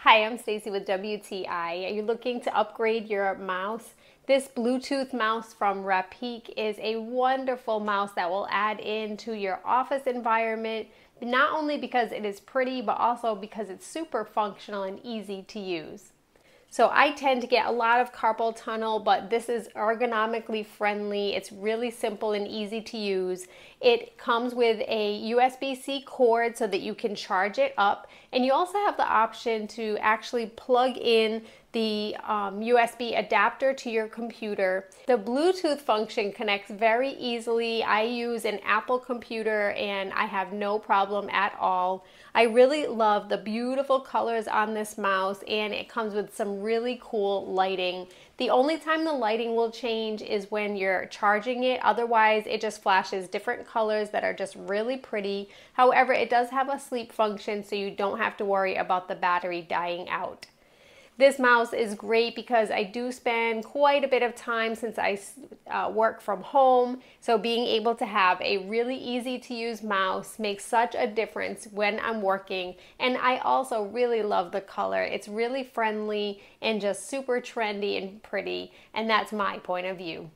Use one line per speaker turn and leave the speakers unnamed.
Hi, I'm Stacy with WTI. Are you looking to upgrade your mouse? This Bluetooth mouse from RAPIQUE is a wonderful mouse that will add into your office environment, not only because it is pretty, but also because it's super functional and easy to use. So I tend to get a lot of carpal tunnel, but this is ergonomically friendly. It's really simple and easy to use. It comes with a USB-C cord so that you can charge it up. And you also have the option to actually plug in the USB adapter to your computer. The Bluetooth function connects very easily. I use an Apple computer and I have no problem at all. I really love the beautiful colors on this mouse, and it comes with some really cool lighting. The only time the lighting will change is when you're charging it. Otherwise, it just flashes different colors that are just really pretty. However, it does have a sleep function, so you don't have to worry about the battery dying out. This mouse is great because I do spend quite a bit of time since I work from home. So being able to have a really easy to use mouse makes such a difference when I'm working. And I also really love the color. It's really friendly and just super trendy and pretty. And that's my point of view.